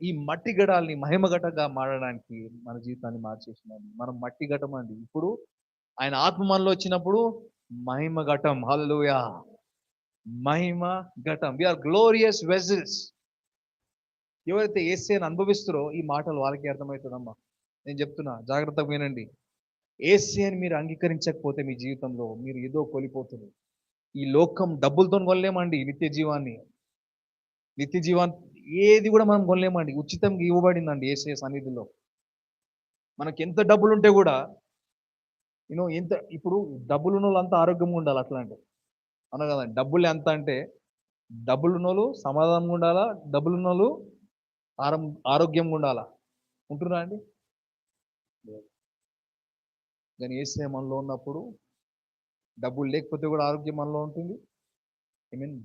ఈ మట్టి గడాల్ని మహిమ ఘటగా మారడానికి మన జీవితాన్ని మార్చేసినాడు. మనం మట్టి ఘటం అండి. ఇప్పుడు ఆయన ఆత్మ మనలో వచ్చినప్పుడు మహిమ ఘటం. హల్లెలూయా. మహిమ ఘటం. We are glorious vessels. ఎవరైతే యేసయ్యను అనుభవిస్తారో ఈ మాటలు వాళ్ళకి అర్థమవుతుందమ్మా. నేను చెప్తున్నా, జాగ్రత్తగా వినండి. యేసయ్యని మీరు అంగీకరించకపోతే మీ జీవితంలో మీరు ఏదో కోల్పోతుంది. ఈ లోకం డబ్బులతో కొనలేమండి. నిత్య జీవాన్ని ఏది కూడా మనం కొనలేమండి. ఉచితంగా ఇవ్వబడిందండి యేసయ్య సన్నిధిలో. మనకి ఎంత డబ్బులు ఉంటే కూడా ఎంత ఇప్పుడు డబ్బులు ఉన్న వాళ్ళు అంతా ఆరోగ్యంగా ఉండాలి. అట్లా అంటే అన్న కదండి. డబ్బులు ఎంత అంటే డబ్బులు ఉన్నోళ్ళు సమాధానంగా ఉండాలా, డబ్బులు ఉన్నోళ్ళు ఆరోగ్యంగా ఉండాలా. ఉంటున్నా అండి? కానీ యేసయ్య మనలో ఉన్నప్పుడు డబ్బులు లేకపోతే కూడా ఆరోగ్యం మనలో ఉంటుంది.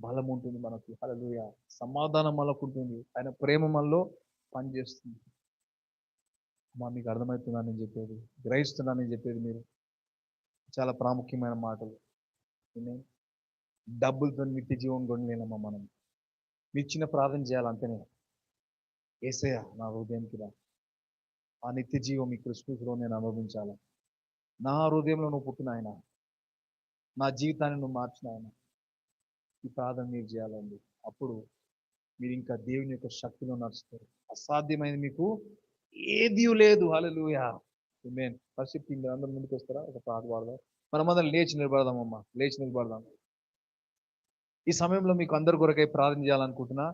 బలం ఉంటుంది మనకి. హల్లెలూయా. సమాధానం మనకు ఉంటుంది. ఆయన ప్రేమ మనలో పనిచేస్తుంది. మీకు అర్థమవుతుందని చెప్పేది, గ్రహిస్తున్నానని చెప్పేది మీరు. చాలా ప్రాముఖ్యమైన మాటలు. డబ్బులతో నిత్య జీవం కొనలేనమ్మా మనం. మీరు చిన్న ప్రార్థన చేయాలి అంతనే. యేసయ్య నా హృదయానికి రా, ఆ నిత్య జీవం ఈ క్రిస్మస్లో నేను అనుభవించాలి. నా హృదయంలో నువ్వు పుట్టిన ఆయన, నా జీవితాన్ని నువ్వు మార్చిన ఆయన. ఈ ప్రార్థన మీరు చేయాలండి. అప్పుడు మీరు ఇంకా దేవుని యొక్క శక్తిలో నడుస్తారు. అసాధ్యమైనది మీకు ఏదీ లేదు. హల్లెలూయా. ఆమేన్. పరిస్థితి మీరు అందరూ ముందుకు వస్తారా? ఒక పాట పాడదాం. మనమందరం లేచి నిలబడదాం అమ్మా. లేచి నిలబడదాం. ఈ సమయంలో మీకు అందరి కొరకై ప్రార్థన చేయాలనుకుంటున్నా.